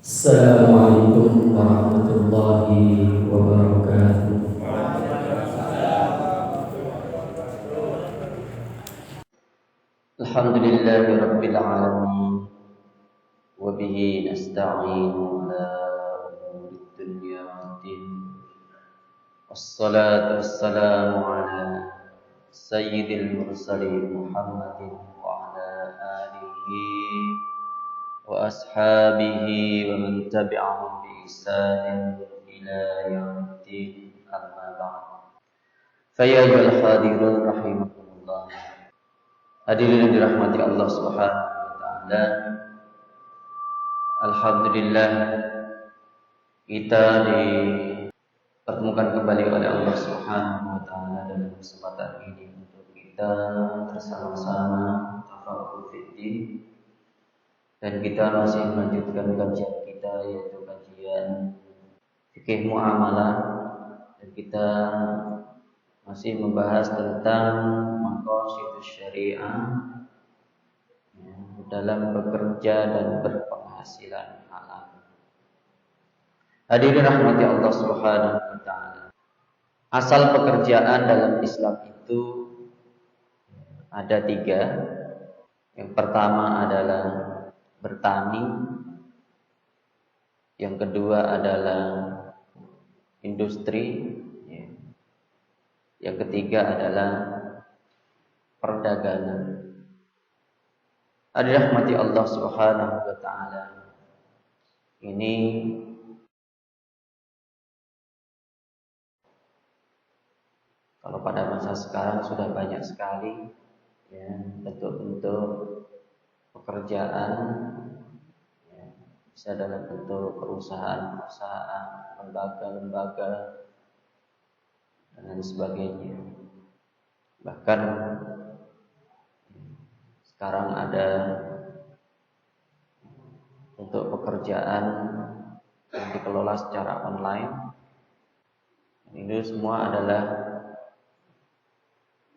Assalamualaikum warahmatullahi wabarakatuh. Alhamdulillahi rabbil alamin wa bihi nasta'inu ala umuri dunya waddin. Wassalatu wassalamu ala sayyidil mursalin Muhammadin wa ala alihi wa ashabihi wa man tabi'ahum bi ihsanin ila yaumiddin, amma ba'd. Fa ya ayyuhal hadirun rahimakumullah. Hadirin yang dirahmati Allah Subhanahu wa taala. Alhamdulillah kita dipertemukan kembali oleh Allah Subhanahu wa taala dalam kesempatan ini untuk kita bersama-sama tafaqquh fiddin. Dan kita masih melanjutkan kajian kita, yaitu kajian fikih muamalah, dan kita masih membahas tentang maqasidus syariah dalam bekerja dan berpenghasilan halal. Hadirin rahmati Allah Subhanahu wa taala. Asal pekerjaan dalam Islam itu ada 3. Yang pertama adalah bertani, yang kedua adalah industri, yang ketiga adalah perdagangan. Dirahmati Allah Subhanahu wa taala. Ini kalau pada masa sekarang sudah banyak sekali bentuk-bentuk pekerjaan, bisa dalam bentuk perusahaan-perusahaan, lembaga-lembaga, dan lain sebagainya. Bahkan sekarang ada bentuk pekerjaan yang dikelola secara online. Ini semua adalah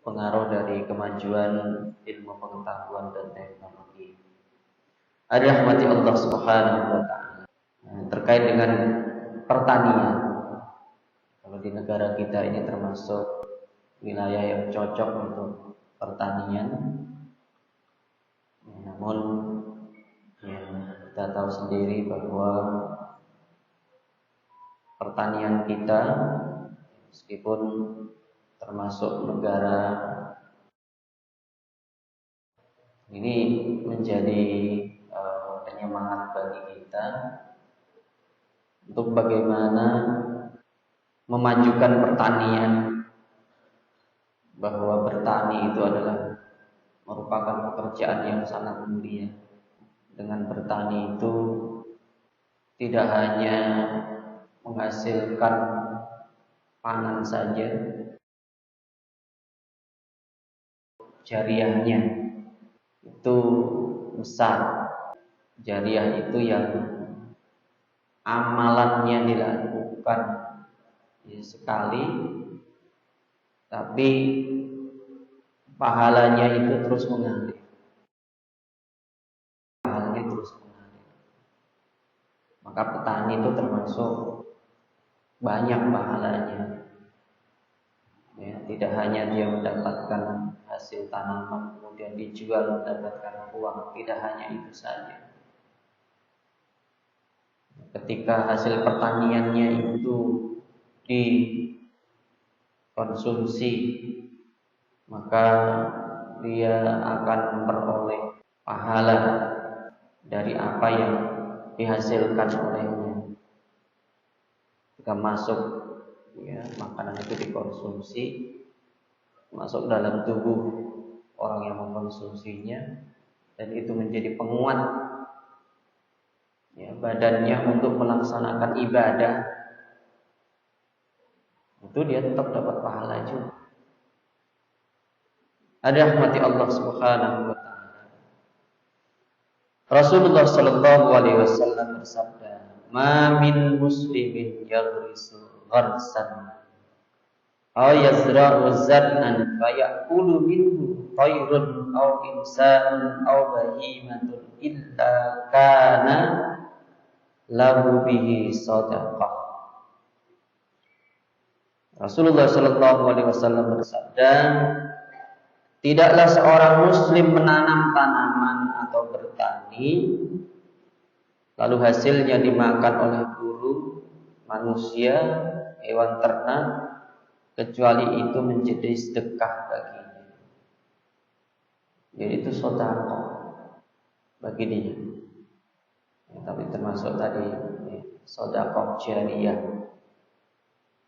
pengaruh dari kemajuan ilmu pengetahuan dan teknologi. Dirahmati Allah Subhanahu wa taala. Terkait dengan pertanian, kalau di negara kita ini termasuk wilayah yang cocok untuk pertanian. Namun kita tahu sendiri bahwa pertanian kita, meskipun termasuk negara ini, menjadi penyemangat bagi kita untuk bagaimana memajukan pertanian, bahwa bertani itu adalah merupakan pekerjaan yang sangat mulia. Dengan bertani itu tidak hanya menghasilkan pangan saja, jariahnya itu besar. Jariah itu yang amalannya dilakukan sekali, tapi pahalanya itu terus mengalir. Pahalanya terus mengalir. Maka petani itu termasuk banyak pahalanya. Tidak hanya dia mendapatkan hasil tanaman kemudian dijual mendapatkan uang, tidak hanya itu saja. Ketika hasil pertaniannya itu dikonsumsi, maka dia akan memperoleh pahala dari apa yang dihasilkan olehnya. Jika masuk makanan itu dikonsumsi, masuk dalam tubuh orang yang mengkonsumsinya, dan itu menjadi penguat badannya untuk melaksanakan ibadah, itu dia tetap dapat pahala juga. Dirahmati Allah Subhanahu wa taala. Rasulullah sallallahu alaihi wasallam bersabda, "Ma min muslimin yaghrisu gharsan aw yazra'u zar'an fayakulu minhu tayrun aw insanun aw bahimatun illa kana lahu bihi shadaqah. Rasulullah sallallahu alaihi wasallam bersabda, tidaklah seorang muslim menanam tanaman atau bertani lalu hasilnya dimakan oleh burung, manusia, hewan ternak, kecuali itu menjadi sedekah baginya. Jadi itu sedekah bagi dia. Ya, tapi termasuk tadi sedekah jariyah.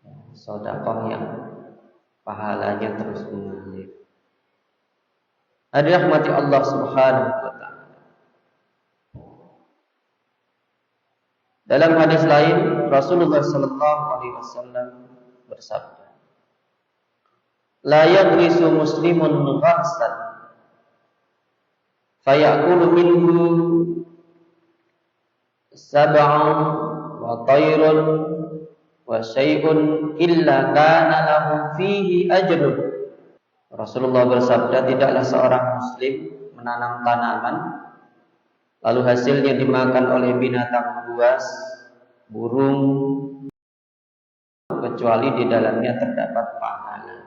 Ya, sedekah yang pahalanya terus mengalir. Hadirin rahmati Allah Subhanahu wa taala. Dalam hadis lain Rasulullah sallallahu alaihi wasallam bersabda, la yaghrisu muslimun gharsan fayakulu minhu sab'un wa tayrun wa syai'un illa kana lahu fihi ajrun. Rasulullah bersabda, tidaklah seorang muslim menanam tanaman lalu hasilnya dimakan oleh binatang buas, burung, kecuali di dalamnya terdapat pahala.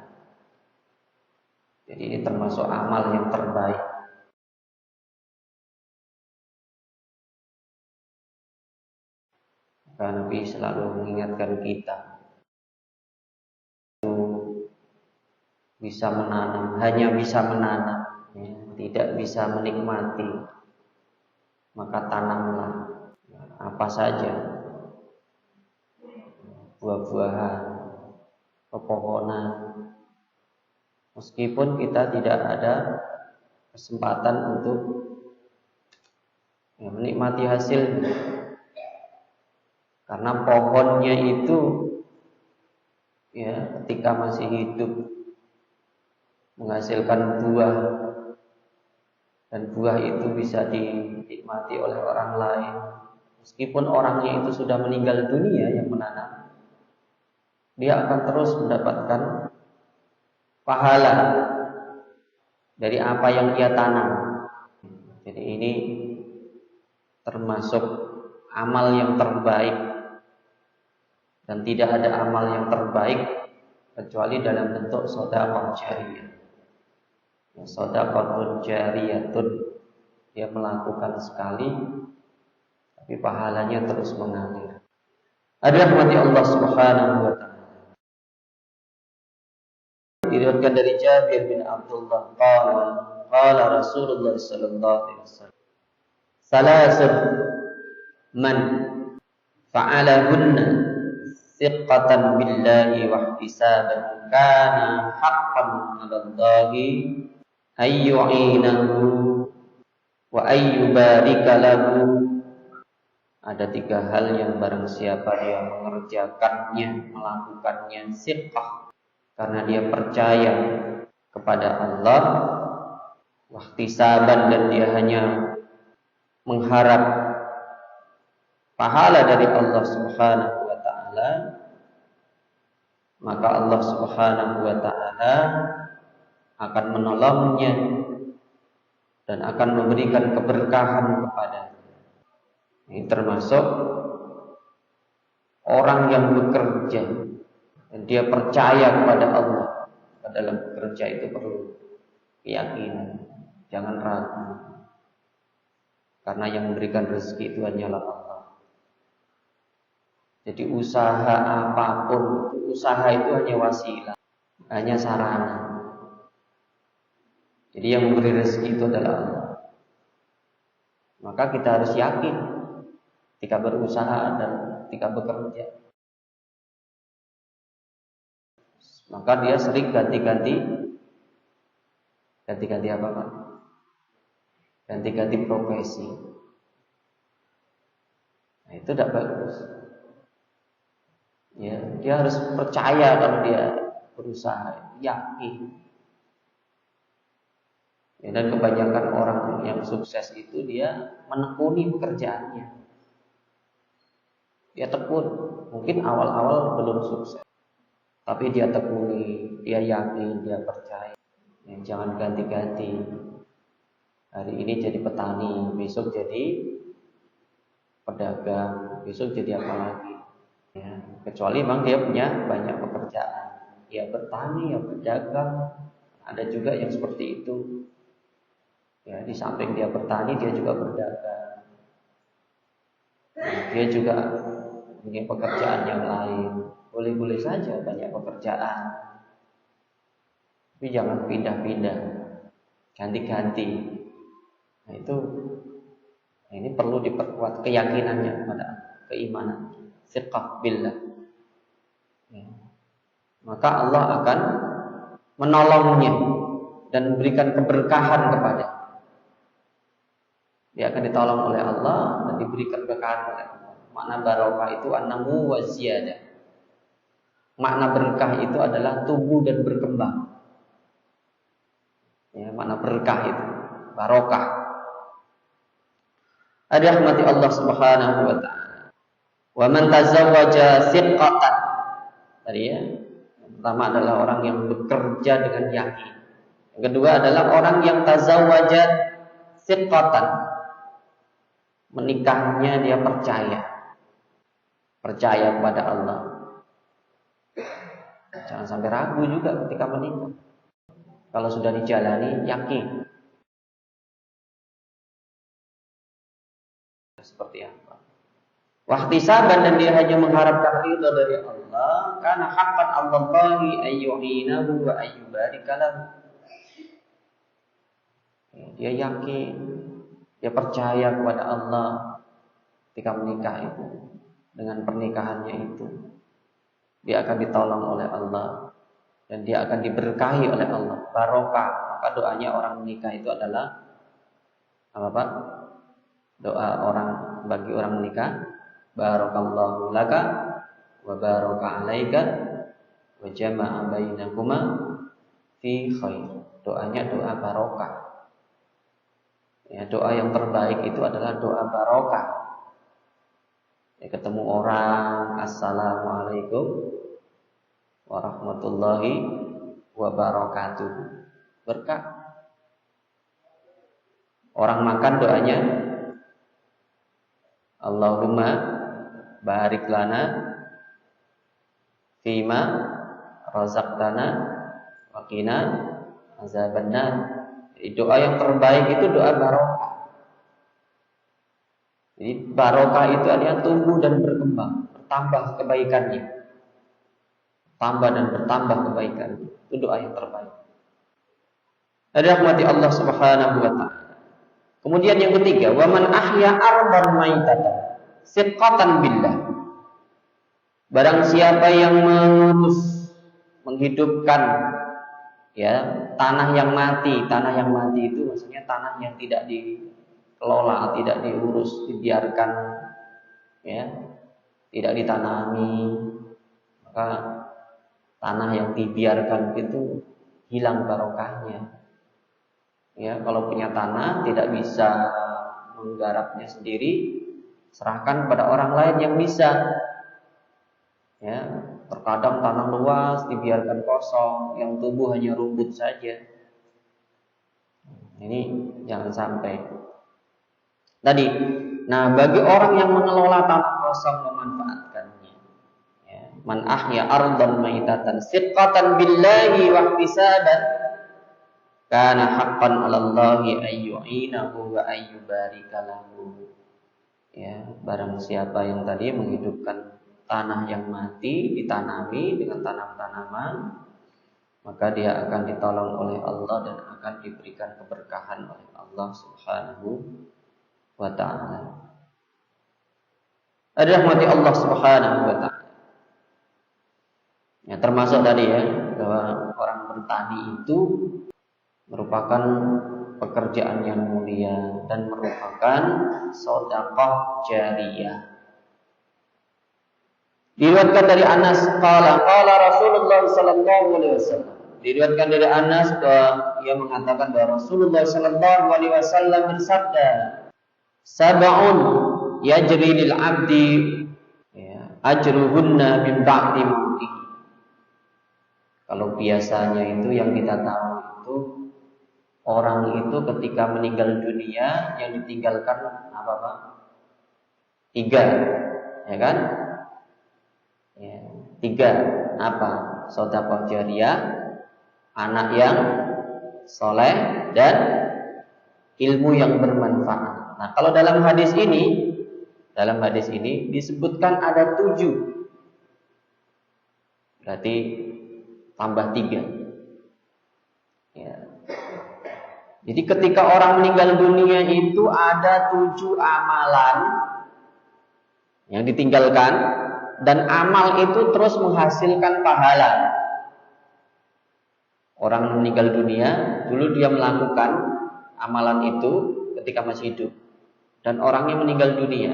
Jadi ini termasuk amal yang terbaik. Karena Nabi selalu mengingatkan kita bisa menanam, hanya bisa menanam, ya, tidak bisa menikmati. Maka tanamlah apa saja, buah-buahan, pepohonan, meskipun kita tidak ada kesempatan untuk menikmati hasilnya, karena pohonnya itu ya ketika masih hidup menghasilkan buah, dan buah itu bisa dinikmati oleh orang lain meskipun orangnya itu sudah meninggal dunia yang menanam, dia akan terus mendapatkan pahala dari apa yang ia tanam. Jadi ini termasuk amal yang terbaik, dan tidak ada amal yang terbaik kecuali dalam bentuk sedekah jariyah. Sedekah jariyatun, dia melakukan sekali tapi pahalanya terus mengalir. Ada rahmati Allah Subhanahu wa taala. Diriwayatkan dari Jabir bin Abdullah qala Rasulullah sallallahu alaihi wasallam, salasun man fa'alahunna thiqatan billahi wa ihtisaban kana haqqan 'ala Allahi ayyu'inahu wa ayyubarika lahu. Ada 3 hal yang barang siapa dia mengerjakannya, melakukannya thiqah, karena dia percaya kepada Allah, wahtisaban, dan dia hanya mengharap pahala dari Allah Subhanahu wa taala, maka Allah Subhanahu wa taala akan menolongnya dan akan memberikan keberkahan kepadanya. Ini termasuk orang yang bekerja dan dia percaya kepada Allah. Dalam bekerja itu perlu keyakinan, jangan ragu, karena yang memberikan rezeki itu hanyalah Allah. Jadi usaha apapun, usaha itu hanya wasilah, hanya sarana. Jadi yang memberi rezeki itu adalah Allah. Maka kita harus yakin ketika berusaha dan ketika bekerja. Maka dia sering ganti-ganti apa Pak? Ganti-ganti profesi. Nah, itu tidak bagus. Ya, dia harus percaya kalau dia berusaha, yakin. Ya, dan kebanyakan orang yang sukses itu dia menekuni pekerjaannya. Dia tekun, mungkin awal-awal belum sukses, tapi dia tekuni, dia yakin, dia percaya. Ya, jangan ganti-ganti. Hari ini jadi petani, besok jadi pedagang, besok jadi apa lagi? Ya, kecuali memang dia punya banyak pekerjaan. Ya bertani, ya berdagang. Ada juga yang seperti itu. Ya, di samping dia bertani, dia juga berdagang. Dia juga punya pekerjaan yang lain. Boleh-boleh saja banyak pekerjaan, tapi jangan pindah-pindah, ganti-ganti. Nah ini perlu diperkuat keyakinannya pada keimanan, siqah billah. Ya. Maka Allah akan menolongnya dan memberikan keberkahan kepada. Dia akan ditolong oleh Allah dan diberikan keberkahan oleh Allah. Makna barokah itu an-namu wa ziyadah. Makna berkah itu adalah tumbuh dan berkembang. Ya, makna berkah itu barokah. Ada rahmati Allah Subhanahu wa taala. Wa man tazawwaja sidqatan. Tadi ya. Yang pertama adalah orang yang bekerja dengan yakin. Yang kedua adalah orang yang tazawwaja sidqatan. Menikahnya dia percaya. Percaya kepada Allah. Jangan sampai ragu juga ketika menikah. Kalau sudah dijalani, yakin. Seperti apa? Wahtisaban, dan dia hanya mengharapkan ridha dari Allah, karena haqqan Allahi ayyuhinahu wa ayyubarikalahu. Dia yakin, dia percaya kepada Allah ketika menikah itu. Dengan pernikahannya itu, dia akan ditolong oleh Allah dan dia akan diberkahi oleh Allah, barokah. Maka doanya orang menikah itu adalah apa Pak? Doa orang bagi orang menikah, barakallahu laka wa baraka alaika wa jama'a bainakuma fi khair. Doanya doa barokah. Ya, doa yang terbaik itu adalah doa barokah. Ya, ketemu orang, assalamualaikum warahmatullahi wabarakatuh, berkah. Orang makan doanya, Allahumma barik lana fima razaqtana wa qina azabannar. Doa yang terbaik itu doa barokah. Jadi barokah itu artinya tumbuh dan berkembang, bertambah kebaikannya. Tambah dan bertambah kebaikan. Itu doa yang terbaik. Ada rahmati Allah Subhanahu wa taala. Kemudian yang ketiga, wa man ahya ardan maitatan sidqatan billah. Barang siapa yang mengurus, menghidupkan ya tanah yang mati. Tanah yang mati itu maksudnya tanah yang tidak dikelola, tidak diurus, dibiarkan ya, tidak ditanami. Maka tanah yang dibiarkan itu hilang barokahnya. Ya, kalau punya tanah tidak bisa menggarapnya sendiri, serahkan pada orang lain yang bisa. Ya, terkadang tanah luas dibiarkan kosong, yang tumbuh hanya rumput saja. Ini jangan sampai. Tadi, nah bagi orang yang mengelola tanah kosong memanfaatkannya. Ya, man ahya ardan maitatan sidqatan billahi wa ihtisaban kana haqqan 'alallahi ayyu'inahu wa ayyubarika lahu. Ya, barang siapa yang tadi menghidupkan tanah yang mati, ditanami dengan tanam-tanaman, maka dia akan ditolong oleh Allah dan akan diberikan keberkahan oleh Allah Subhanahu wa ta'ala. Ada rahmati Allah Subhanahu wa ta'ala. Ya, termasuk tadi ya, bahwa orang bertani itu merupakan pekerjaan yang mulia dan merupakan sedekah jariyah. Diriwayatkan dari Anas qala Rasulullah sallallahu alaihi wasallam. Diriwayatkan dari Anas bahwa ia mengatakan bahwa Rasulullah sallallahu alaihi wasallam bersabda, "Sab'un yajri lil 'abdi ya, ajruhunna min ba'di mautihi." Kalau biasanya itu yang kita tahu itu orang itu ketika meninggal dunia yang ditinggalkan apa Pak? Tiga, ya kan? Ya, tiga apa? Sedekah jariyah, anak yang soleh, dan ilmu yang bermanfaat. Nah, kalau dalam hadis ini disebutkan ada 7. Berarti tambah 3. Ya. Jadi ketika orang meninggal dunia itu ada 7 amalan yang ditinggalkan, dan amal itu terus menghasilkan pahala. Orang meninggal dunia, dulu dia melakukan amalan itu ketika masih hidup, dan orangnya meninggal dunia,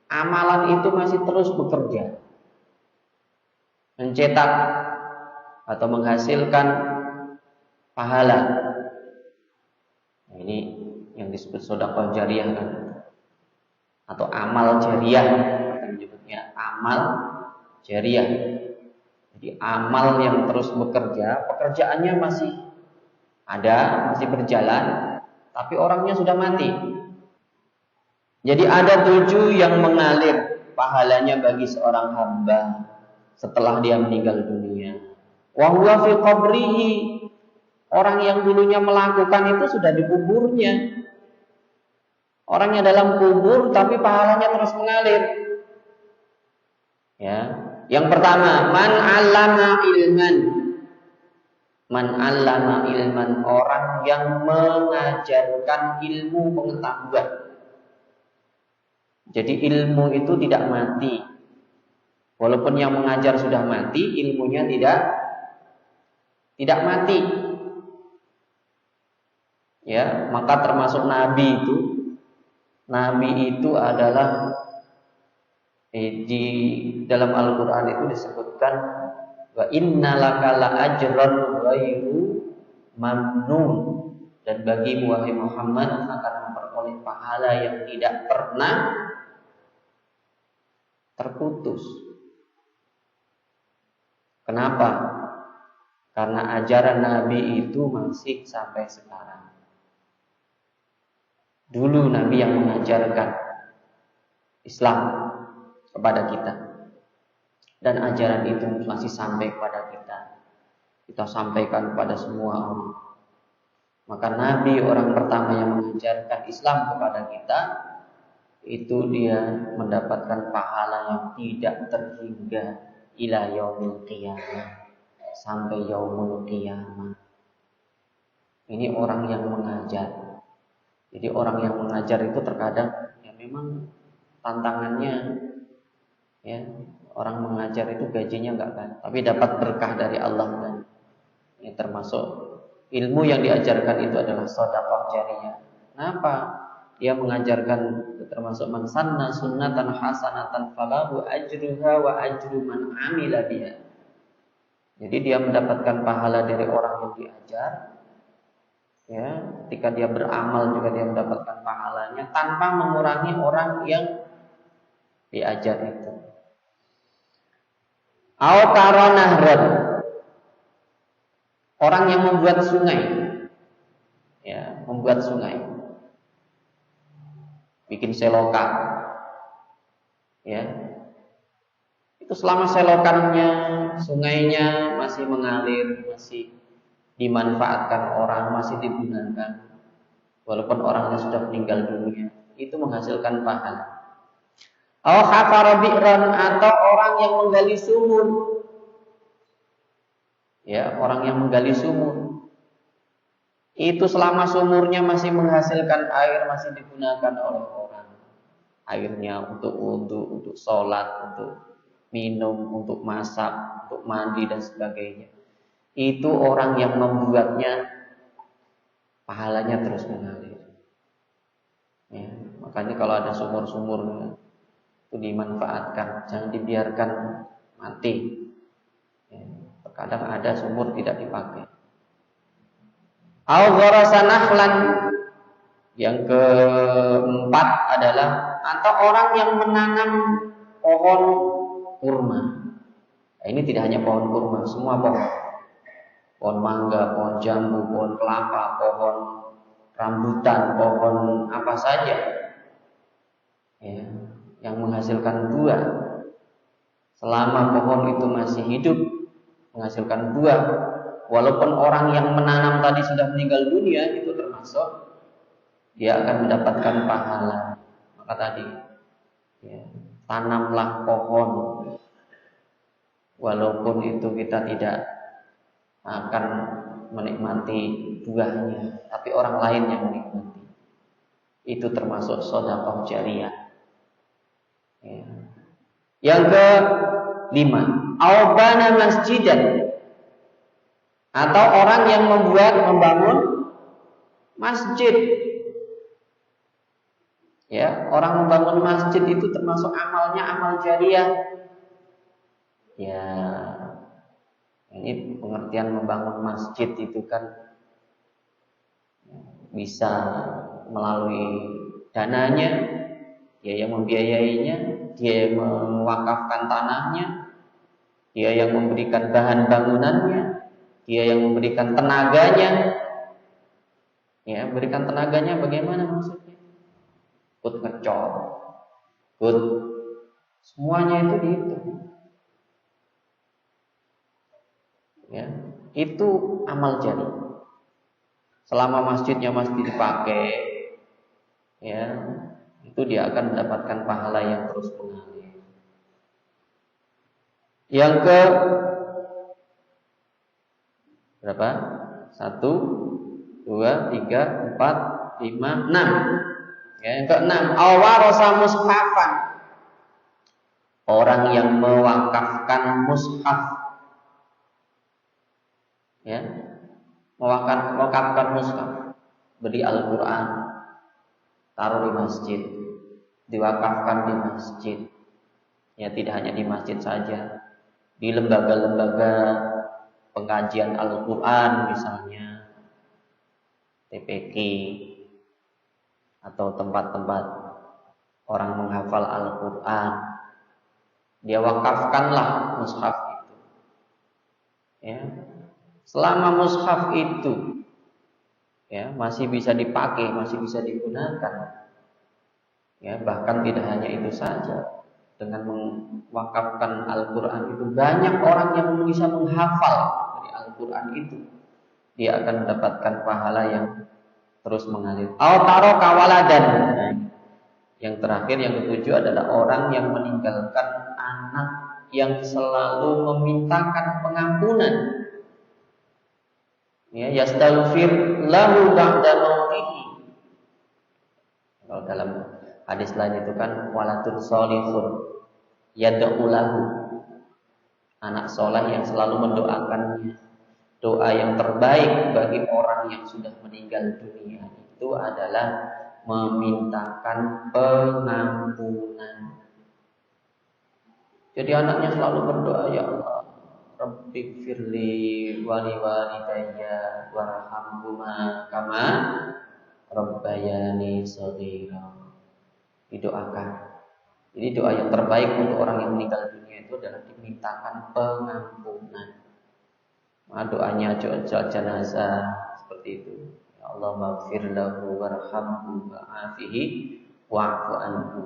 amalan itu masih terus bekerja, mencetak atau menghasilkan pahala. Nah, ini yang disebut sedekah jariyah kan, atau amal jariyah, kita menyebutnya amal jariyah. Jadi amal yang terus bekerja, pekerjaannya masih ada, masih berjalan, tapi orangnya sudah mati. Jadi ada 7 yang mengalir pahalanya bagi seorang hamba setelah dia meninggal dunia. Wa huwa fi qabrihi. Orang yang dulunya melakukan itu sudah di kuburnya. Orangnya dalam kubur tapi pahalanya terus mengalir. Ya. Yang pertama, man 'allama ilman. Man 'allama ilman, orang yang mengajarkan ilmu pengetahuan. Jadi ilmu itu tidak mati. Walaupun yang mengajar sudah mati, ilmunya tidak mati. Ya, maka termasuk nabi itu. Nabi itu adalah di dalam Al-Qur'an itu disebutkan wa innalaka la ajran ghairu mamnun, dan bagimu wahai Muhammad akan memperoleh pahala yang tidak pernah terputus. Kenapa? Karena ajaran Nabi itu masih sampai sekarang. Dulu Nabi yang mengajarkan Islam kepada kita, dan ajaran itu masih sampai kepada kita. Kita sampaikan kepada semua orang. Maka Nabi orang pertama yang mengajarkan Islam kepada kita, itu dia mendapatkan pahala yang tidak terhingga ila yaumil qiyamah, sampai yaumul qiyamah. Ini orang yang mengajar. Jadi orang yang mengajar itu terkadang ya memang tantangannya, ya, orang mengajar itu gajinya enggak kan, tapi dapat berkah dari Allah. Dan ini termasuk ilmu yang diajarkan itu adalah sedekah jariyah. Kenapa? Dia mengajarkan, termasuk man sanna sunnatan hasanatan falahu ajruha wa ajru man amila biha. Jadi dia mendapatkan pahala dari orang yang diajar. Ya, ketika dia beramal juga dia mendapatkan pahalanya tanpa mengurangi orang yang diajar itu. Au karanahran, orang yang membuat sungai, ya, membuat sungai, bikin selokan, ya, itu selama selokannya, sungainya masih mengalir, masih dimanfaatkan orang, masih digunakan, walaupun orangnya sudah meninggal dunia, itu menghasilkan pahala. Au hafara bi'ran, atau orang yang menggali sumur. Ya, orang yang menggali sumur. Itu selama sumurnya masih menghasilkan air, masih digunakan oleh orang. Airnya untuk wudu, untuk sholat, untuk minum, untuk masak, untuk mandi dan sebagainya. Itu orang yang membuatnya pahalanya terus mengalir. Ya, makanya kalau ada sumur-sumur itu dimanfaatkan, jangan dibiarkan mati. Ya, terkadang ada sumur tidak dipakai. Au gharasa nakhlan, yang keempat adalah atau orang yang menanam pohon kurma. Nah, ini tidak hanya pohon kurma, semua pohon. Pohon mangga, pohon jambu, pohon kelapa, pohon rambutan, pohon apa saja. Ya. yang menghasilkan buah. Selama pohon itu masih hidup menghasilkan buah, walaupun orang yang menanam tadi sudah meninggal dunia, itu termasuk dia akan mendapatkan pahala. Maka tadi ya, tanamlah pohon, walaupun itu kita tidak akan menikmati buahnya, tapi orang lain yang menikmati. Itu termasuk sedekah jariyah. Ya. Yang kelima, aubana masjidan, atau orang yang membangun masjid. Ya, orang membangun masjid itu termasuk amalnya amal jariyah. Ya, ini pengertian membangun masjid itu kan bisa melalui dananya, dia yang membiayainya, dia yang mewakafkan tanahnya, dia yang memberikan bahan bangunannya, dia yang memberikan tenaganya. Ya, berikan tenaganya bagaimana maksudnya? Ikut ngecor, ikut semuanya itu dihitung. Ya, itu amal jari. Selama masjidnya masih dipakai, ya, itu dia akan mendapatkan pahala yang terus mengalir. Yang ke berapa? 1, 2, 3, 4, 5, 6. Ya, yang ke-6, awarasa mushafan. Orang yang mewakafkan mushaf. Ya, mewakafkan mushaf, beli Al-Quran, taruh di masjid, diwakafkan di masjid. Ya, tidak hanya di masjid saja, di lembaga-lembaga pengajian Al-Quran misalnya, TPQ, atau tempat-tempat orang menghafal Al-Quran, dia wakafkanlah mushaf itu. Ya, selama mushaf itu ya masih bisa dipakai, masih bisa digunakan, ya bahkan tidak hanya itu saja, dengan mewakafkan Al-Quran itu banyak orang yang bisa menghafal dari Al-Quran itu, dia akan mendapatkan pahala yang terus mengalir. Autaro kawaladan. Yang terakhir, yang ketujuh adalah orang yang meninggalkan anak yang selalu memintakan pengampunan. Ya, yastaghfir lahu ba'da mautihi. Kalau dalam hadis lain itu kan waladun sholihun yad'u lahu. Anak soleh yang selalu mendoakannya. Doa yang terbaik bagi orang yang sudah meninggal dunia itu adalah memintakan pengampunan. Jadi anaknya selalu berdoa, ya Allah, Rabbighfirli wa liwalidayya warhamhuma kama rabbayani shaghira. Didoakan. Jadi doa yang terbaik untuk orang yang meninggal dunia itu adalah dimintakan pengampunan. Doanya doa jenazah seperti itu. Ya Allah, maghfir lahu warhamhu wa'afihi wa'fu anhu.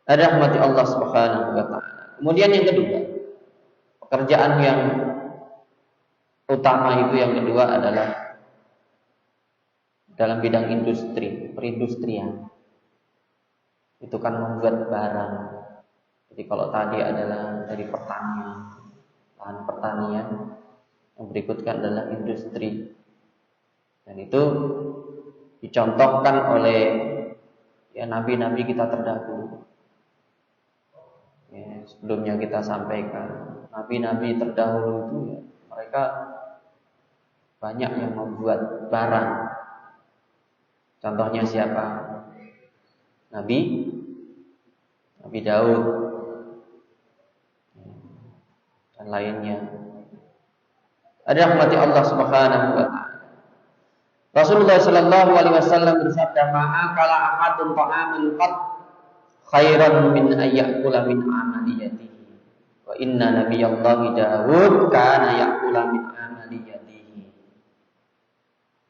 Ada rahmati Allah Subhanahu wa taala. Kemudian yang kedua, pekerjaan yang utama itu yang kedua adalah dalam bidang industri, perindustrian. Itu kan membuat barang. Jadi kalau tadi adalah dari pertanian, lahan pertanian, yang berikutnya adalah industri, dan itu dicontohkan oleh ya nabi-nabi kita terdahulu. Ya, sebelumnya kita sampaikan nabi-nabi terdahulu itu ya, mereka banyak yang membuat barang. Contohnya siapa? Nabi Daud dan lainnya. Ada rahmati Allah Subhanahu wa taala. Rasulullah sallallahu alaihi wasallam bersabda, "Ma'akala ahadun ta'aman qad khairan min ayyakula min amaliyatihi. Wa inna nabiyallahi Daud kana yakula min amaliyatihi."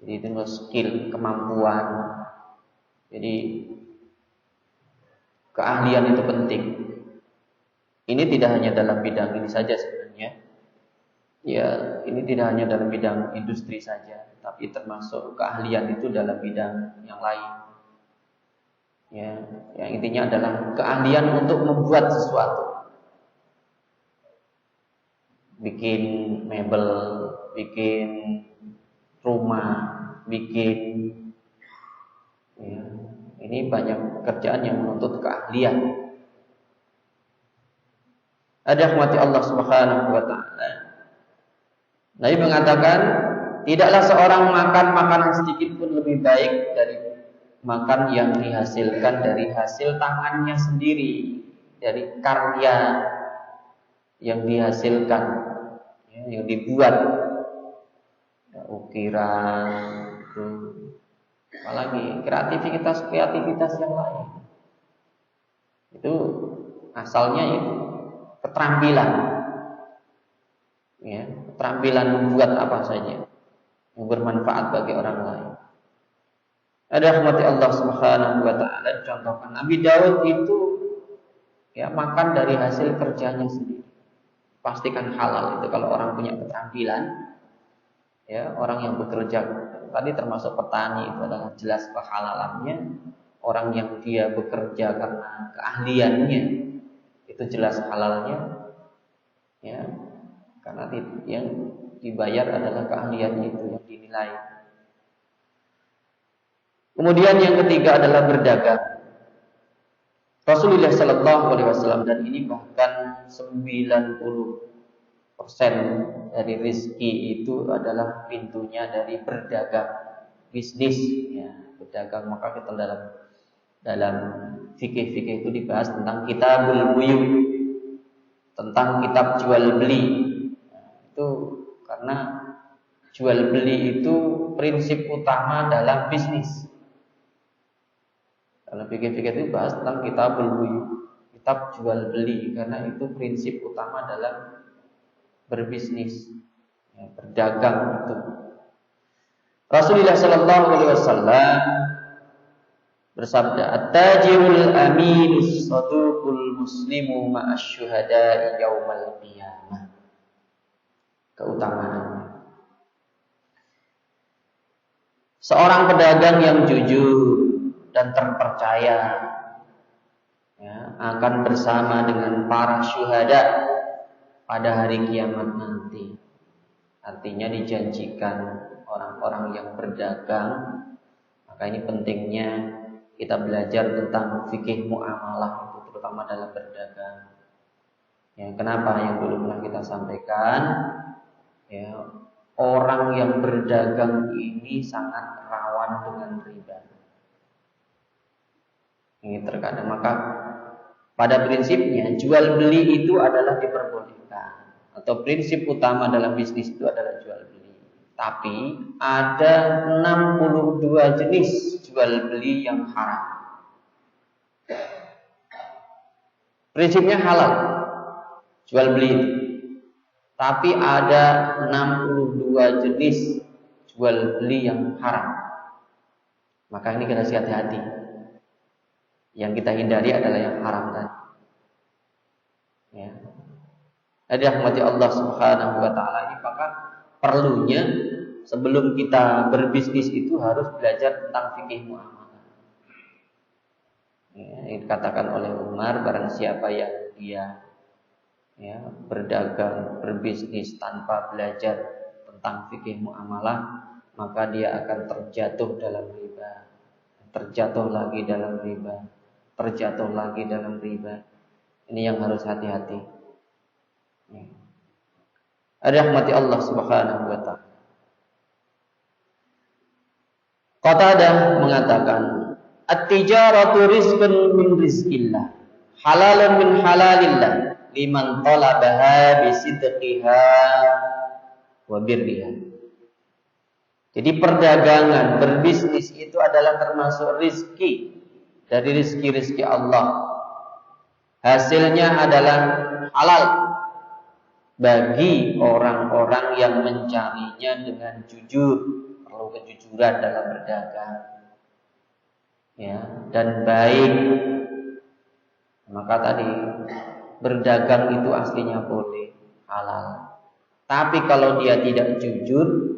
Jadi itu skill, kemampuan. Jadi keahlian itu penting. Ini tidak hanya dalam bidang ini saja sebenarnya. Ya, ini tidak hanya dalam bidang industri saja, tapi termasuk keahlian itu dalam bidang yang lain. Ya, yang intinya adalah keahlian untuk membuat sesuatu. Bikin mebel, bikin rumah, bikin ya, ini banyak pekerjaan yang menuntut keahlian. Ada rahmati Allah Subhanahu wa taala. Nabi mengatakan, tidaklah seorang makan makanan sedikit pun lebih baik dari makan yang dihasilkan dari hasil tangannya sendiri, dari karya yang dihasilkan, ya, yang dibuat, ya, ukiran, itu, apalagi kreativitas yang lain. Itu asalnya itu keterampilan. Ya, keterampilan membuat apa saja yang bermanfaat bagi orang lain. Ada rahmati Allah Subhanahu wa taala, contohkan Nabi Daud itu ya makan dari hasil kerjanya sendiri. Pastikan halal itu kalau orang punya keterampilan. Ya, orang yang bekerja tadi termasuk petani itu adalah jelas kehalalannya. Orang yang dia bekerja karena keahliannya itu jelas halalnya. Ya, karena yang dibayar adalah keahliannya itu yang dinilai. Kemudian yang ketiga adalah berdagang. Rasulullah Sallallahu Alaihi Wasallam, dan ini bahkan 90% dari rezeki itu adalah pintunya dari berdagang, bisnis. Ya, berdagang, maka kita dalam fikih itu dibahas tentang kitabul buyuh, tentang kitab jual beli. Itu karena jual beli itu prinsip utama dalam bisnis. Dalam fikih-fikih itu bahas tentang kitabul buyuh, kitab jual beli, karena itu prinsip utama dalam berbisnis, ya, berdagang itu. Rasulullah Sallallahu Alaihi Wasallam bersabda, "At-tajirul aminus saduqul muslimu ma'asyuhada'i yaumal qiyamah." Keutamaannya, seorang pedagang yang jujur dan terpercaya ya, akan bersama dengan para syuhada pada hari kiamat nanti. Artinya dijanjikan orang-orang yang berdagang. Maka ini pentingnya kita belajar tentang fikih muamalah itu, terutama dalam berdagang. Ya, kenapa yang dulu pernah kita sampaikan? Ya, orang yang berdagang ini sangat rawan dengan riba. Ini terkadang, maka pada prinsipnya jual beli itu adalah diperbolehkan, atau prinsip utama dalam bisnis itu adalah jual beli. Tapi ada 62 jenis jual beli yang haram. Prinsipnya halal jual beli itu, tapi ada 62 jenis jual beli yang haram. Maka ini kita harus hati-hati. Yang kita hindari adalah yang haram tadi. Ya. Jadi rahmati Allah Subhanahu wa taala, ini maka perlunya sebelum kita berbisnis itu harus belajar tentang fikih muamalah. Ya, dikatakan oleh Umar, barang siapa yang dia ya, berdagang, berbisnis tanpa belajar tentang fikih muamalah, maka dia akan terjatuh dalam riba, terjatuh lagi dalam riba, terjatuh lagi dalam riba. Ini yang harus hati-hati. Ya. Ada rahmati Allah Subhanahu wa taala. Qatadah mengatakan, "At-tijaratu rizqun min rizqillah, halalun min halalillah, liman talabaha bisidqiha wa birriha." Jadi perdagangan, berbisnis itu adalah termasuk rizki dari rizki-rizki Allah. Hasilnya adalah halal bagi orang-orang yang mencarinya dengan jujur. Perlu kejujuran dalam berdagang, ya, dan baik Maka tadi berdagang itu aslinya boleh, halal. Tapi kalau dia tidak jujur,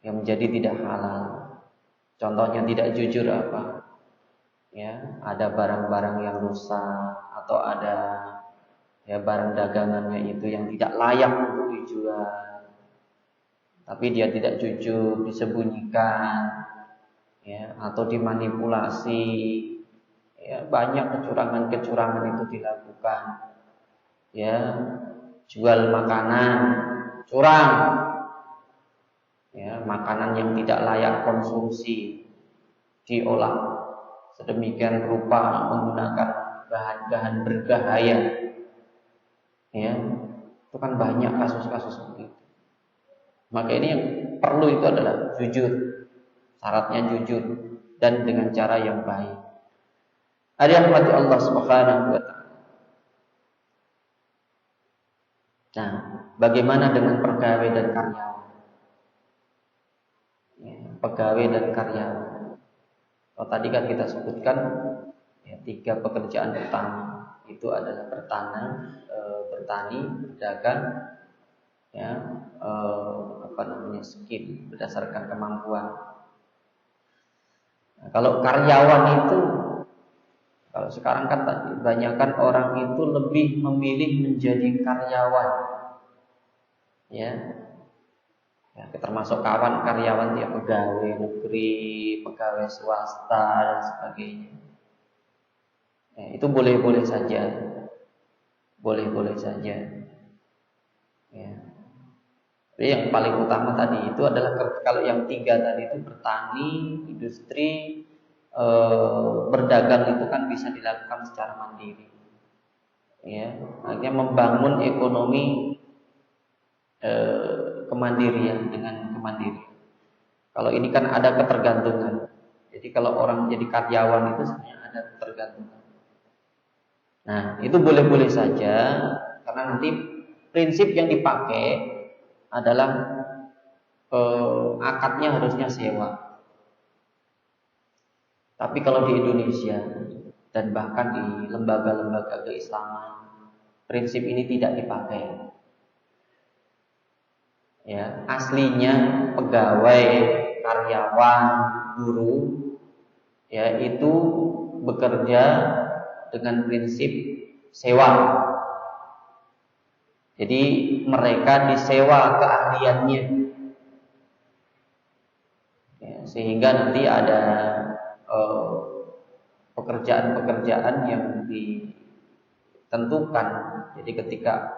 yang menjadi tidak halal. Contohnya tidak jujur apa? Ya, ada barang-barang yang rusak atau ada ya barang dagangannya itu yang tidak layak untuk dijual. Tapi dia tidak jujur, disembunyikan, ya, atau dimanipulasi. Ya, banyak kecurangan-kecurangan itu dilakukan. Ya, jual makanan curang. Ya, makanan yang tidak layak konsumsi diolah sedemikian rupa menggunakan bahan-bahan berbahaya. Ya, itu kan banyak kasus-kasus seperti itu. Maka ini yang perlu itu adalah jujur. Syaratnya jujur dan dengan cara yang baik. Ada rahmat Allah Subhanahu wa taala. Nah, bagaimana dengan pegawai dan karyawan? Ya, pegawai dan karyawan. Kalau tadi kan kita sebutkan ya, 3 pekerjaan utama itu adalah bertani, berdagang, ya, skill berdasarkan kemampuan. Nah, kalau karyawan itu, kalau sekarang kan kebanyakan orang itu lebih memilih menjadi karyawan, ya. Ya, termasuk kawan karyawan dia pegawai negeri, pegawai swasta dan sebagainya. Ya, itu boleh-boleh saja, boleh-boleh saja. Ya. Tapi yang paling utama tadi itu adalah kalau yang 3 tadi itu bertani, industri, berdagang itu kan bisa dilakukan secara mandiri. Ya, akhirnya membangun ekonomi kemandirian dengan kemandirian. Kalau ini kan ada ketergantungan. Jadi kalau orang jadi karyawan itu sebenarnya ada ketergantungan. Nah, itu boleh-boleh saja karena nanti prinsip yang dipakai adalah akadnya harusnya sewa. Tapi kalau di Indonesia dan bahkan di lembaga-lembaga keislaman, prinsip ini tidak dipakai. Ya, aslinya pegawai, karyawan, guru, ya itu bekerja dengan prinsip sewa. Jadi mereka disewa keahliannya, ya, sehingga nanti ada pekerjaan-pekerjaan yang ditentukan. Jadi ketika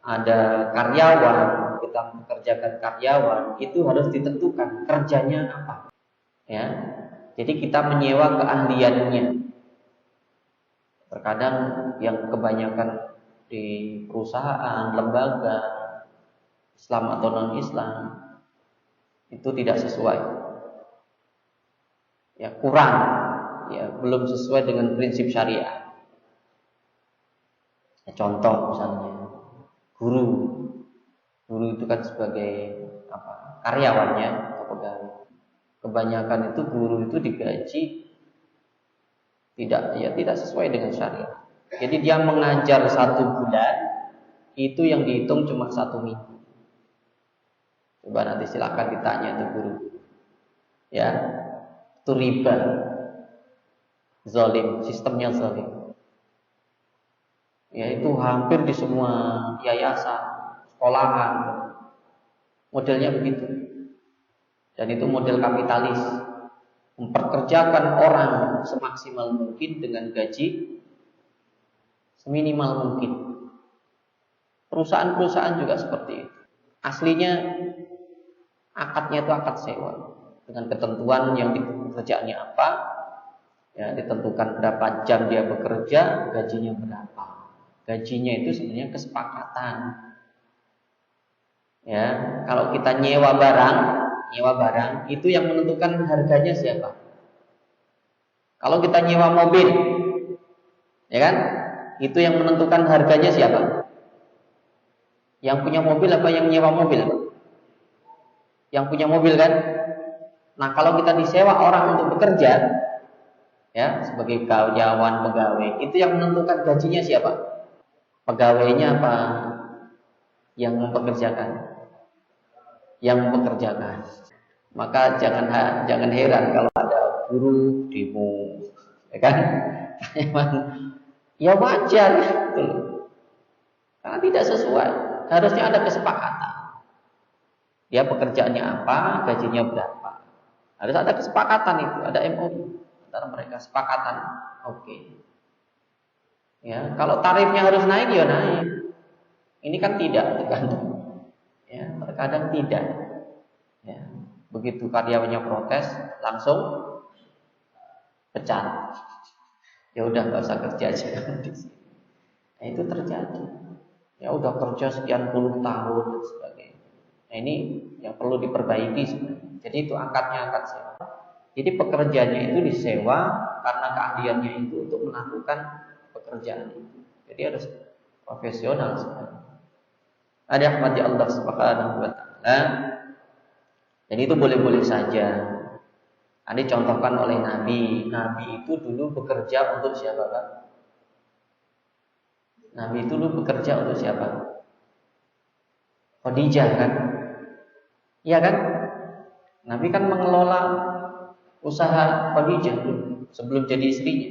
ada karyawan, kita mengerjakan karyawan, itu harus ditentukan kerjanya apa. Ya, jadi kita menyewa keahliannya. Terkadang yang kebanyakan di perusahaan, lembaga, Islam atau non-Islam, itu tidak sesuai. Ya, kurang, ya, belum sesuai dengan prinsip syariah. Ya, contoh misalnya guru itu kan sebagai karyawannya atau pegawai. Kebanyakan itu guru itu digaji tidak sesuai dengan syariah. Jadi dia mengajar 1 bulan itu yang dihitung cuma 1 minggu. Coba nanti silakan ditanya tuh guru. Ya, itu riba, zalim, sistemnya zalim. Ya, itu hampir di semua yayasan, sekolahan, modelnya begitu. Dan itu model kapitalis, memperkerjakan orang semaksimal mungkin dengan gaji seminimal mungkin. Perusahaan-perusahaan juga seperti itu. Aslinya akadnya itu akad sewa dengan ketentuan yang pekerjaannya apa, ya, ditentukan berapa jam dia bekerja, gajinya berapa. Gajinya itu sebenarnya kesepakatan. Ya, kalau kita nyewa barang itu yang menentukan harganya siapa? Kalau kita nyewa mobil, ya kan? Itu yang menentukan harganya siapa? Yang punya mobil apa yang nyewa mobil? Yang punya mobil kan? Nah, kalau kita disewa orang untuk bekerja, Ya, sebagai karyawan pegawai. Itu yang menentukan gajinya siapa? Pegawainya apa yang mempekerjakan? Yang mempekerjakan. Maka jangan heran kalau ada buruh demo, ya kan? Ya wajar gitu loh. Karena tidak sesuai. Harusnya ada kesepakatan. Dia pekerjaannya apa, gajinya berapa. Harus ada kesepakatan itu, ada MOU antara mereka, sepakatan. Oke. Ya, kalau tarifnya harus naik ya naik. Ini kan tidak tergantung. Ya, terkadang tidak. Ya, begitu karyawannya protes, langsung pecat. Ya udah nggak usah kerja aja di sini. Nah, itu terjadi. Ya udah kerja sekian puluh tahun dan sebagainya. Nah, ini yang perlu diperbaiki sebenarnya. Jadi itu angkat sewa. Jadi pekerjaannya itu disewa karena keahliannya itu untuk melakukan pekerjaan itu. Jadi harus profesional sebenarnya. Ada rahmati Allah Subhanahu wa taala. Dan itu boleh-boleh saja. Ini dicontohkan oleh Nabi. Nabi itu dulu bekerja untuk siapa, Pak? Nabi itu dulu bekerja untuk siapa? Khadijah kan? Iya kan? Nabi kan mengelola usaha Khadijah sebelum jadi istrinya.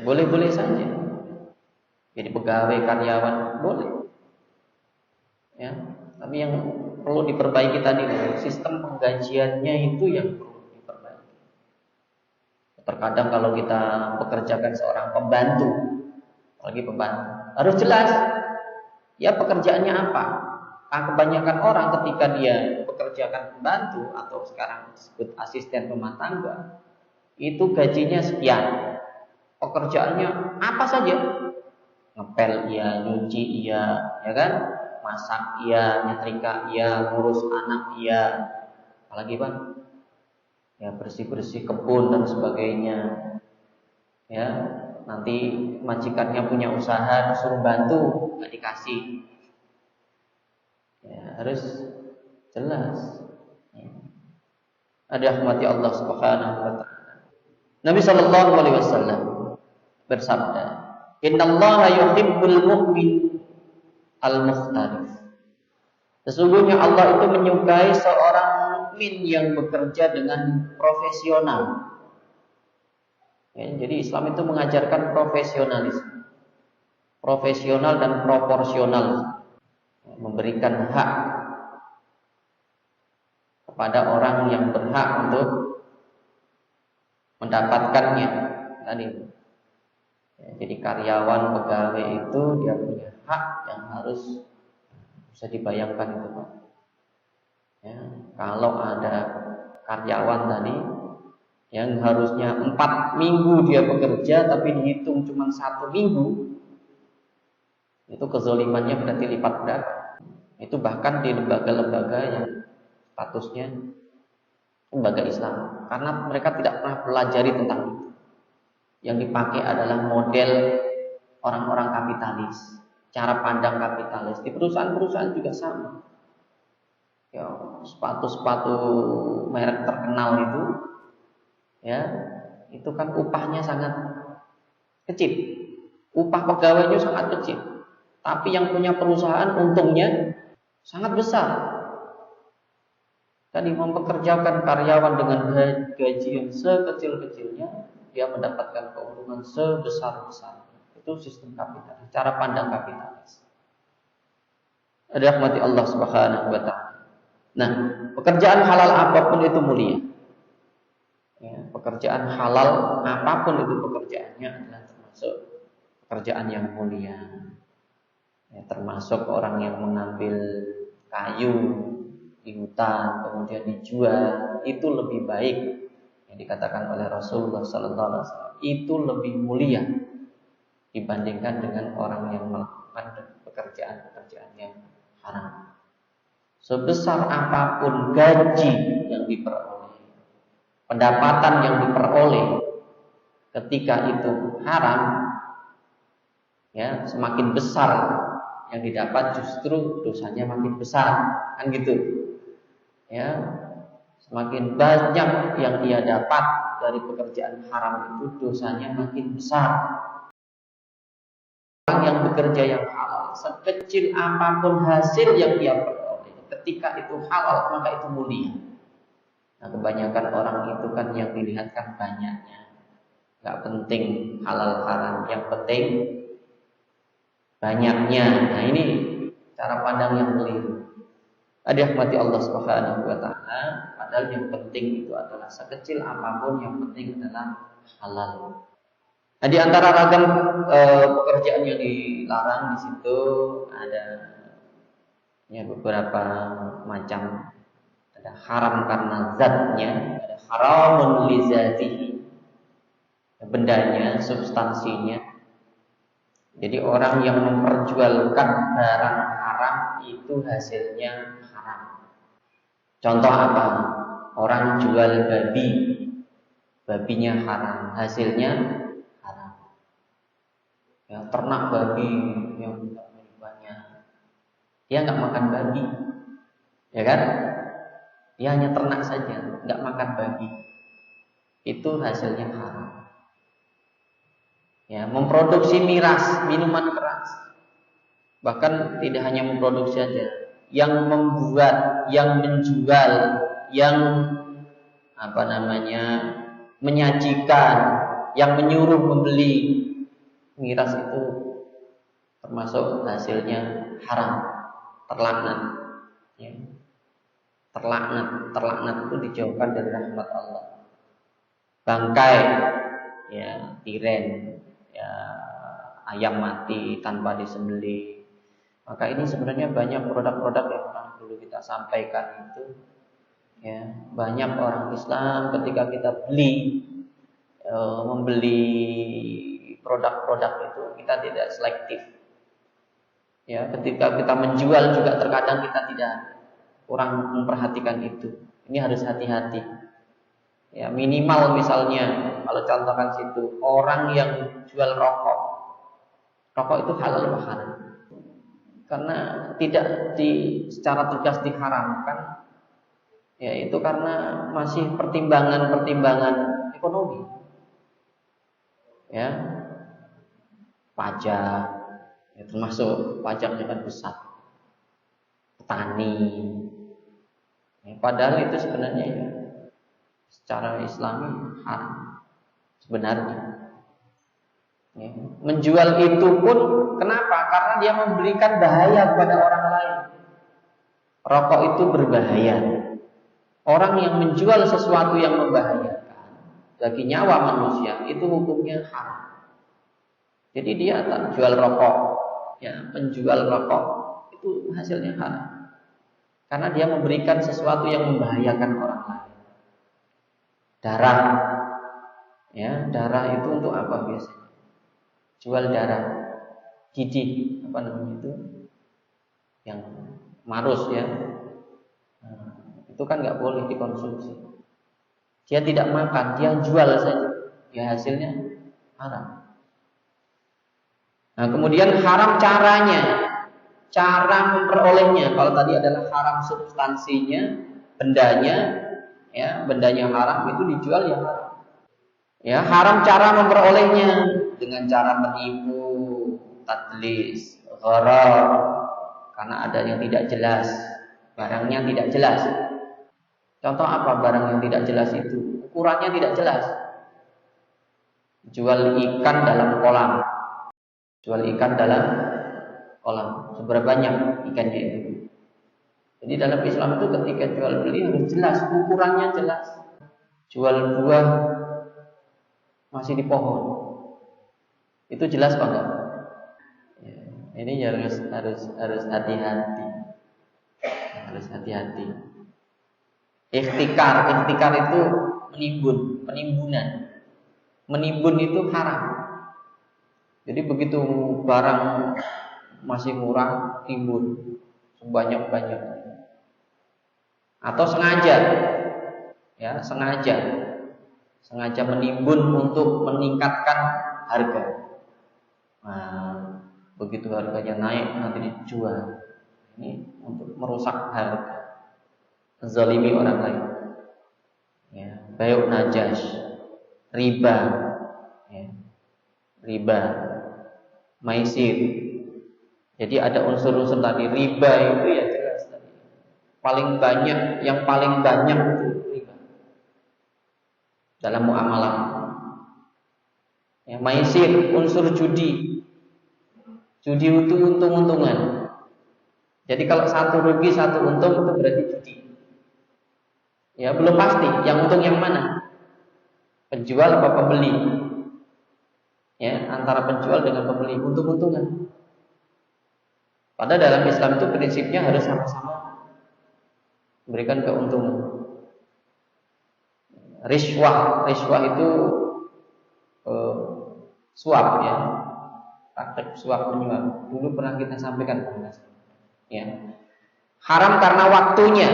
Boleh-boleh saja. Jadi pegawai, karyawan, boleh. Ya, tapi yang perlu diperbaiki tadi sistem penggajiannya itu yang perlu diperbaiki. Terkadang kalau kita pekerjakan seorang pembantu, lagi pembantu, harus jelas ya pekerjaannya apa. Nah, kebanyakan orang ketika dia pekerjakan pembantu atau sekarang disebut asisten rumah tangga, itu gajinya sekian. Pekerjaannya apa saja? Ngepel iya, nyuci iya, ya kan? Masak iya, nyetrika iya, ngurus anak iya. Apalagi Bang? Ya bersih-bersih kebun dan sebagainya. Ya, nanti majikannya punya usaha disuruh bantu, nggak dikasih. Ya, harus jelas. Ya. Ada rahmati Allah Subhanahu wa taala. Nabi sallallahu alaihi wasallam bersabda, "Innallaha yuhibbul mu'min al-mukhtarif." Sesungguhnya Allah itu menyukai seorang mukmin yang bekerja dengan profesional. Ya, jadi Islam itu mengajarkan profesionalisme, profesional dan proporsional, memberikan hak kepada orang yang berhak untuk mendapatkannya. Tadi, ya, jadi karyawan pegawai itu dia punya hak yang harus bisa dibayangkan itu Pak. Ya, kalau ada karyawan tadi yang harusnya 4 minggu dia bekerja tapi dihitung cuma 1 minggu, itu kezolimannya berarti lipat berapa? Itu bahkan di lembaga-lembaga yang statusnya lembaga Islam, karena mereka tidak pernah pelajari tentang itu. Yang dipakai adalah model orang-orang kapitalis, cara pandang kapitalis. Di perusahaan-perusahaan juga sama. Ya, sepatu-sepatu merek terkenal itu, ya, itu kan upahnya sangat kecil. Upah pegawainya sangat kecil. Tapi yang punya perusahaan untungnya sangat besar. Tadi mempekerjakan karyawan dengan gaji yang sekecil-kecilnya, dia mendapatkan keuntungan sebesar-besar. Itu sistem kapitalis, cara pandang kapitalis. Ada rahmati Allah Subhanahu wa taala. Nah, pekerjaan halal apapun itu mulia. Ya, pekerjaan halal apapun itu pekerjaannya adalah termasuk pekerjaan yang mulia. Ya, termasuk orang yang mengambil kayu di hutan kemudian dijual, itu lebih baik. Yang dikatakan oleh Rasulullah sallallahu alaihi wasallam, itu lebih mulia dibandingkan dengan orang yang melakukan pekerjaan-pekerjaan yang haram. Sebesar apapun gaji yang diperoleh, pendapatan yang diperoleh ketika itu haram, ya, semakin besar yang didapat justru dosanya makin besar, kan gitu. Ya, semakin banyak yang ia dapat dari pekerjaan haram itu dosanya makin besar. Orang yang bekerja yang halal, sekecil apapun hasil yang dia peroleh, ketika itu halal maka itu mulia. Nah, kebanyakan orang itu kan yang dilihatkan banyaknya, nggak penting halal haram, yang penting banyaknya. Nah, ini cara pandang yang keliru. Dirahmati Allah Subhanahu wa taala, padahal yang penting itu adalah sekecil apapun, yang penting adalah halal. Nah, di antara ragam pekerjaan yang dilarang di situ ada ya beberapa macam. Ada haram karena zatnya, ada haramun li zatihi, bendanya, substansinya. Jadi orang yang memperjualkan barang haram itu hasilnya haram. Contoh apa? Orang jual babi, babinya haram, hasilnya haram. Ya, ternak babi yang banyak, dia nggak makan babi, ya kan? Dia hanya ternak saja, nggak makan babi. Itu hasilnya haram. Ya, memproduksi miras, minuman keras. Bahkan tidak hanya memproduksi saja, yang membuat, yang menjual, yang menyajikan, yang menyuruh membeli miras itu termasuk hasilnya haram, terlaknat. Ya. Terlaknat itu dijauhkan dari rahmat Allah. Bangkai, ya, tiren, ya, ayam mati tanpa disembelih. Maka ini sebenarnya banyak produk-produk yang pernah dulu kita sampaikan itu, ya, banyak orang Islam ketika kita membeli produk-produk itu kita tidak selektif. Ya, ketika kita menjual juga terkadang kita tidak kurang memperhatikan itu. Ini harus hati-hati. Ya, minimal misalnya kalau contohkan situ orang yang jual rokok itu halal atau haram? Karena tidak secara tegas diharamkan, ya itu karena masih pertimbangan ekonomi. Ya, pajak, ya, termasuk pajaknya kan besar. Petani, ya, padahal itu sebenarnya ya, secara Islami haram sebenarnya. Ya, menjual itu pun kenapa? Karena dia memberikan bahaya kepada orang lain. Rokok itu berbahaya. Orang yang menjual sesuatu yang membahayakan bagi nyawa manusia itu hukumnya haram. Jadi dia tak jual rokok, ya, penjual rokok itu hasilnya haram. Karena dia memberikan sesuatu yang membahayakan orang lain. Darah, ya, darah itu untuk apa biasanya? Jual darah, gigi, apa namanya itu? Yang marus, ya. Nah, itu kan nggak boleh dikonsumsi. Dia tidak makan, dia jual saja, ya hasilnya haram. Nah, kemudian haram caranya, cara memperolehnya. Kalau tadi adalah haram substansinya, bendanya, ya, bendanya haram, itu dijual ya haram. Ya, haram cara memperolehnya dengan cara menipu, tadlis, gharar, karena ada yang tidak jelas, barangnya tidak jelas. Contoh apa barang yang tidak jelas itu? Ukurannya tidak jelas. Jual ikan dalam kolam. Jual ikan dalam kolam. Seberapa banyak ikannya itu? Jadi dalam Islam itu ketika jual beli harus jelas, ukurannya jelas. Jual buah masih di pohon, itu jelas apa enggak? Ya, ini harus hati-hati, harus hati-hati. Ihtikar itu penimbunan. Menimbun itu haram. Jadi begitu barang masih murah, timbun sebanyak-banyaknya. Atau sengaja, ya, sengaja menimbun untuk meningkatkan harga. Nah, begitu harganya naik nanti dijual. Ini untuk merusak harga, zalimi orang lain. Ya, bayu najas. riba, ya. Riba, maisir. Jadi ada unsur-unsur tadi. Riba itu ya jelas tadi. Paling banyak, yang paling banyak itu riba dalam muamalah. Ya, maisir, unsur judi. Judi itu untung-untungan. Jadi kalau satu rugi, satu untung itu berarti judi. Ya, belum pasti yang untung yang mana. Penjual apa pembeli? Ya, antara penjual dengan pembeli, untung-untungan. Padahal dalam Islam itu prinsipnya harus sama-sama memberikan keuntungan. Riswah itu suap, ya, praktek suap menyuap. Dulu pernah kita sampaikan, ya. Haram karena waktunya.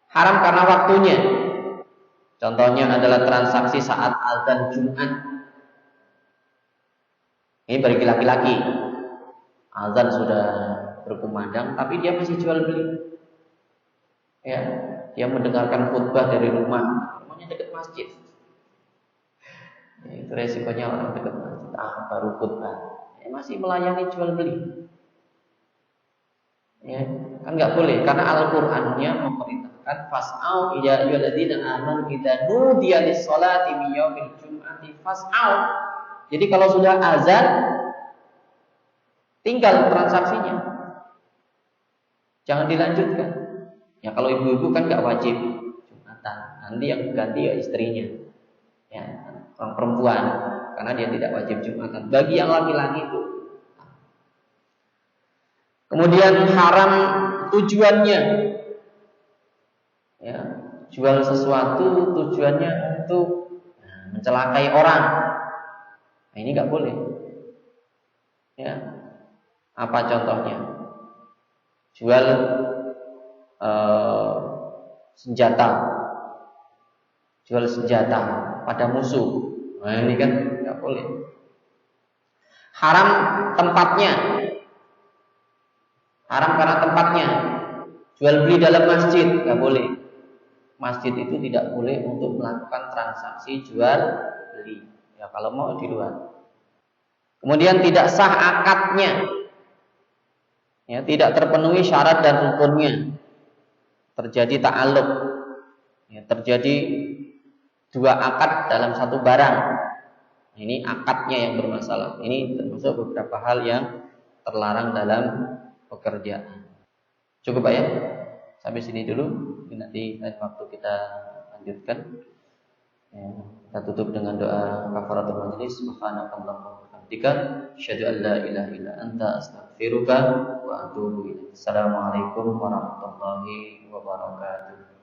Haram karena waktunya. Contohnya adalah transaksi saat azan Jumat. Ini bagi laki-laki. Azan sudah berkumandang, tapi dia masih jual beli. Ya, dia mendengarkan khutbah dari rumahnya dekat masjid. Ya, itu resikonya orang dekat masjid. Baru khutbah, ya, masih melayani jual beli. Ya, kan nggak boleh karena Al-Qur'annya memerintahkan fas'au ila ayyuhalladzina amanu idza nudiya lis-sholati min yaumil jum'ati fas'au. Jadi kalau sudah azan tinggal transaksinya. Jangan dilanjutkan. Ya kalau ibu-ibu kan nggak wajib Jumatan. Nanti yang ganti ya istrinya. Ya, orang perempuan karena dia tidak wajib Jumatan. Bagi yang laki-laki itu. Kemudian haram tujuannya, ya, jual sesuatu tujuannya untuk mencelakai orang. Nah, ini nggak boleh. Ya, apa contohnya? Jual senjata, jual senjata pada musuh. Nah, ini kan nggak boleh. Haram tempatnya. Haram karena tempatnya. Jual beli dalam masjid nggak boleh. Masjid itu tidak boleh untuk melakukan transaksi jual beli. Ya kalau mau di luar. Kemudian tidak sah akadnya. Ya, tidak terpenuhi syarat dan rukunnya. Terjadi ta'alluq. Ya, terjadi dua akad dalam satu barang. Ini akadnya yang bermasalah. Ini termasuk beberapa hal yang terlarang dalam pekerjaan. Cukup ya? Sampai sini dulu. Nanti waktu kita lanjutkan. Ya, kita tutup dengan doa kafaratul majlis. Subhanakallahumma wa bihamdika asyhadu an la ilaha illa anta astaghfiruka wa atubu ilaik. Assalamualaikum warahmatullahi wabarakatuh.